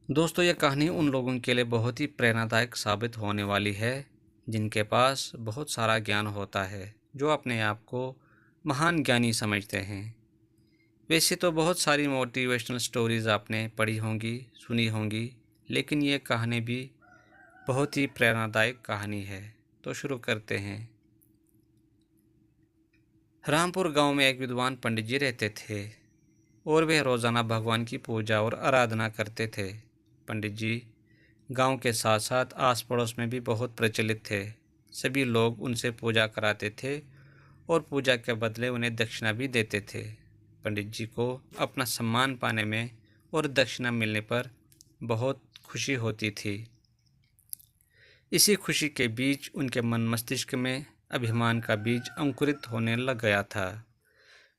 दोस्तों, ये कहानी उन लोगों के लिए बहुत ही प्रेरणादायक साबित होने वाली है जिनके पास बहुत सारा ज्ञान होता है, जो अपने आप को महान ज्ञानी समझते हैं। वैसे तो बहुत सारी मोटिवेशनल स्टोरीज आपने पढ़ी होंगी, सुनी होंगी, लेकिन ये कहानी भी बहुत ही प्रेरणादायक कहानी है। तो शुरू करते हैं। रामपुर गांव में एक विद्वान पंडित जी रहते थे और वे रोज़ाना भगवान की पूजा और आराधना करते थे। पंडित जी गांव के साथ साथ आस पड़ोस में भी बहुत प्रचलित थे। सभी लोग उनसे पूजा कराते थे और पूजा के बदले उन्हें दक्षिणा भी देते थे। पंडित जी को अपना सम्मान पाने में और दक्षिणा मिलने पर बहुत खुशी होती थी। इसी खुशी के बीच उनके मन मस्तिष्क में अभिमान का बीज अंकुरित होने लग गया था।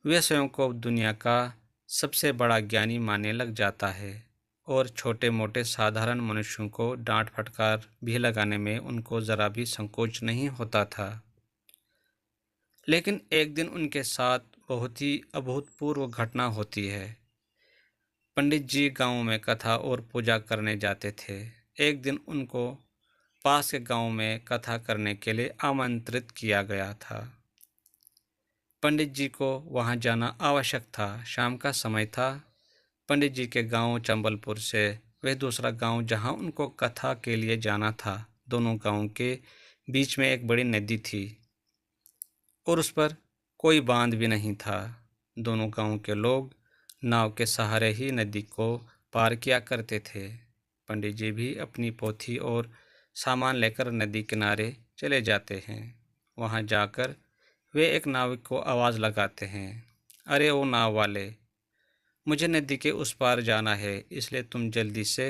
वे स्वयं को दुनिया का सबसे बड़ा ज्ञानी मानने लग जाता है और छोटे मोटे साधारण मनुष्यों को डांट फटकार भी लगाने में उनको ज़रा भी संकोच नहीं होता था। लेकिन एक दिन उनके साथ बहुत ही अभूतपूर्व घटना होती है। पंडित जी गांव में कथा और पूजा करने जाते थे। एक दिन उनको पास के गांव में कथा करने के लिए आमंत्रित किया गया था। पंडित जी को वहां जाना आवश्यक था। शाम का समय था। पंडित जी के गांव चंबलपुर से वह दूसरा गांव जहां उनको कथा के लिए जाना था, दोनों गांवों के बीच में एक बड़ी नदी थी और उस पर कोई बांध भी नहीं था। दोनों गांव के लोग नाव के सहारे ही नदी को पार किया करते थे। पंडित जी भी अपनी पोथी और सामान लेकर नदी किनारे चले जाते हैं। वहां जाकर वे एक नाविक को आवाज़ लगाते हैं, अरे ओ नाव वाले, मुझे नदी के उस पार जाना है, इसलिए तुम जल्दी से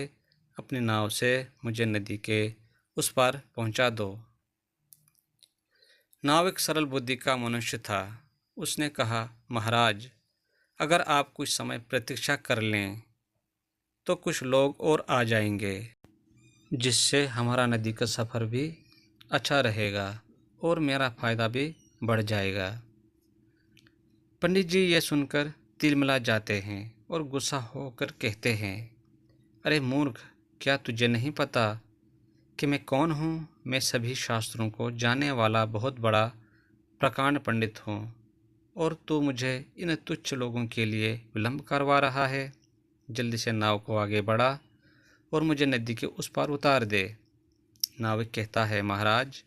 अपनी नाव से मुझे नदी के उस पार पहुंचा दो। नाविक सरल बुद्धि का मनुष्य था। उसने कहा, महाराज, अगर आप कुछ समय प्रतीक्षा कर लें तो कुछ लोग और आ जाएंगे, जिससे हमारा नदी का सफ़र भी अच्छा रहेगा और मेरा फ़ायदा भी बढ़ जाएगा। पंडित जी ये सुनकर तिलमिला जाते हैं और गुस्सा होकर कहते हैं, अरे मूर्ख, क्या तुझे नहीं पता कि मैं कौन हूँ? मैं सभी शास्त्रों को जानने वाला बहुत बड़ा प्रकांड पंडित हूँ और तू मुझे इन तुच्छ लोगों के लिए विलंब करवा रहा है। जल्दी से नाव को आगे बढ़ा और मुझे नदी के उस पार उतार दे। नाविक कहता है, महाराज,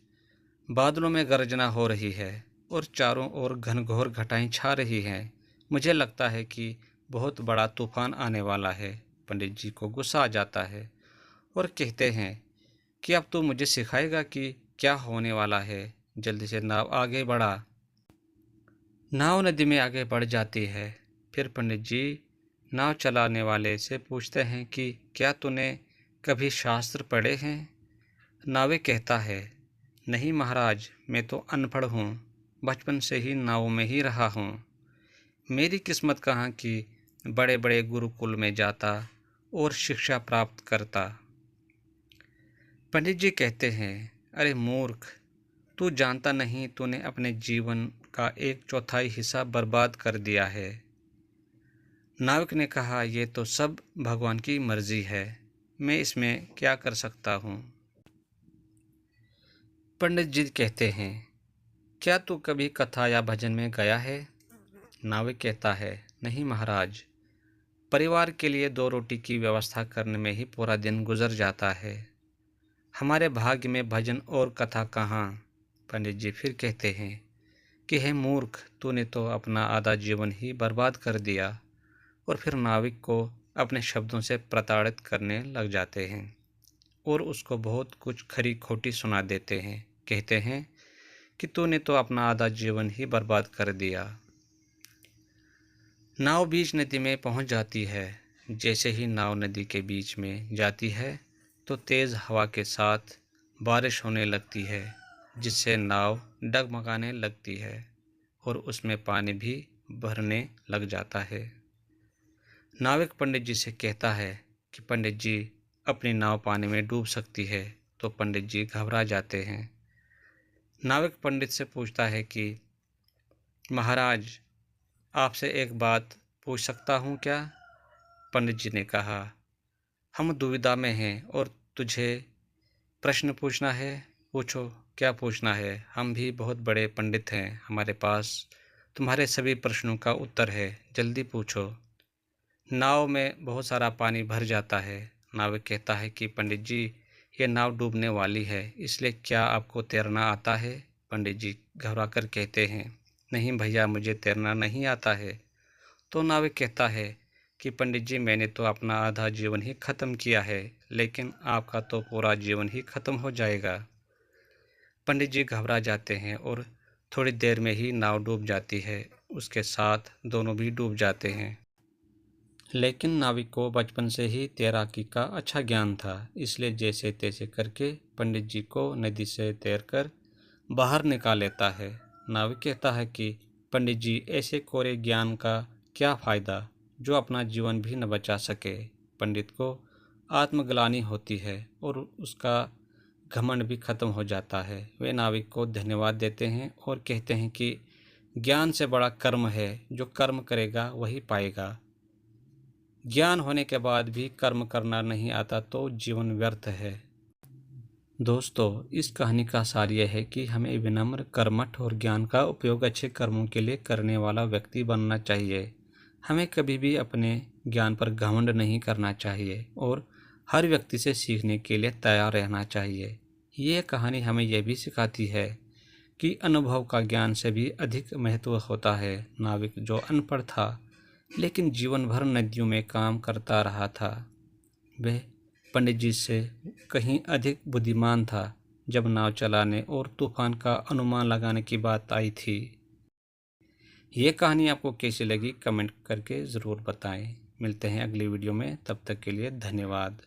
बादलों में गर्जना हो रही है और चारों ओर घनघोर घटाएं छा रही हैं। मुझे लगता है कि बहुत बड़ा तूफान आने वाला है। पंडित जी को गुस्सा आ जाता है और कहते हैं कि अब तू मुझे सिखाएगा कि क्या होने वाला है। जल्दी से नाव आगे बढ़ा। नाव नदी में आगे बढ़ जाती है। फिर पंडित जी नाव चलाने वाले से पूछते हैं कि क्या तूने कभी शास्त्र पढ़े हैं? नाविक कहता है, नहीं महाराज, मैं तो अनपढ़ हूँ, बचपन से ही नाव में ही रहा हूँ। मेरी किस्मत कहाँ कि बड़े बड़े गुरुकुल में जाता और शिक्षा प्राप्त करता। पंडित जी कहते हैं, अरे मूर्ख, तू जानता नहीं तूने अपने जीवन का एक चौथाई हिस्सा बर्बाद कर दिया है। नाविक ने कहा, ये तो सब भगवान की मर्जी है, मैं इसमें क्या कर सकता हूँ। पंडित जी कहते हैं, क्या तू कभी कथा या भजन में गया है? नाविक कहता है, नहीं महाराज, परिवार के लिए 2 रोटी की व्यवस्था करने में ही पूरा दिन गुजर जाता है। हमारे भाग्य में भजन और कथा कहाँ? पंडित जी फिर कहते हैं कि हे मूर्ख, तूने तो अपना आधा जीवन ही बर्बाद कर दिया। और फिर नाविक को अपने शब्दों से प्रताड़ित करने लग जाते हैं और उसको बहुत कुछ खरी खोटी सुना देते हैं। कहते हैं कि तूने तो अपना आधा जीवन ही बर्बाद कर दिया। नाव बीच नदी में पहुंच जाती है। जैसे ही नाव नदी के बीच में जाती है तो तेज़ हवा के साथ बारिश होने लगती है, जिससे नाव डगमगाने लगती है और उसमें पानी भी भरने लग जाता है। नाविक पंडित जी से कहता है कि पंडित जी, अपनी नाव पानी में डूब सकती है। तो पंडित जी घबरा जाते हैं। नाविक पंडित से पूछता है कि महाराज, आपसे एक बात पूछ सकता हूँ क्या? पंडित जी ने कहा, हम दुविधा में हैं और तुझे प्रश्न पूछना है। पूछो, क्या पूछना है? हम भी बहुत बड़े पंडित हैं, हमारे पास तुम्हारे सभी प्रश्नों का उत्तर है, जल्दी पूछो। नाव में बहुत सारा पानी भर जाता है। नाविक कहता है कि पंडित जी, ये नाव डूबने वाली है, इसलिए क्या आपको तैरना आता है? पंडित जी घबरा कर कहते हैं, नहीं भैया, मुझे तैरना नहीं आता है। तो नाविक कहता है कि पंडित जी, मैंने तो अपना आधा जीवन ही खत्म किया है, लेकिन आपका तो पूरा जीवन ही खत्म हो जाएगा। पंडित जी घबरा जाते हैं और थोड़ी देर में ही नाव डूब जाती है, उसके साथ दोनों भी डूब जाते हैं। लेकिन नाविक को बचपन से ही तैराकी का अच्छा ज्ञान था, इसलिए जैसे तैसे करके पंडित जी को नदी से तैरकर बाहर निकाल लेता है। नाविक कहता है कि पंडित जी, ऐसे कोरे ज्ञान का क्या फ़ायदा जो अपना जीवन भी न बचा सके। पंडित को आत्मग्लानि होती है और उसका घमंड भी खत्म हो जाता है। वे नाविक को धन्यवाद देते हैं और कहते हैं कि ज्ञान से बड़ा कर्म है, जो कर्म करेगा वही पाएगा। ज्ञान होने के बाद भी कर्म करना नहीं आता तो जीवन व्यर्थ है। दोस्तों, इस कहानी का सार यह है कि हमें विनम्र, कर्मठ और ज्ञान का उपयोग अच्छे कर्मों के लिए करने वाला व्यक्ति बनना चाहिए। हमें कभी भी अपने ज्ञान पर घमंड नहीं करना चाहिए और हर व्यक्ति से सीखने के लिए तैयार रहना चाहिए। ये कहानी हमें यह भी सिखाती है कि अनुभव का ज्ञान से भी अधिक महत्व होता है। नाविक जो अनपढ़ था लेकिन जीवन भर नदियों में काम करता रहा था, वह पंडित जी से कहीं अधिक बुद्धिमान था जब नाव चलाने और तूफान का अनुमान लगाने की बात आई थी। ये कहानी आपको कैसी लगी कमेंट करके ज़रूर बताएं। मिलते हैं अगली वीडियो में, तब तक के लिए धन्यवाद।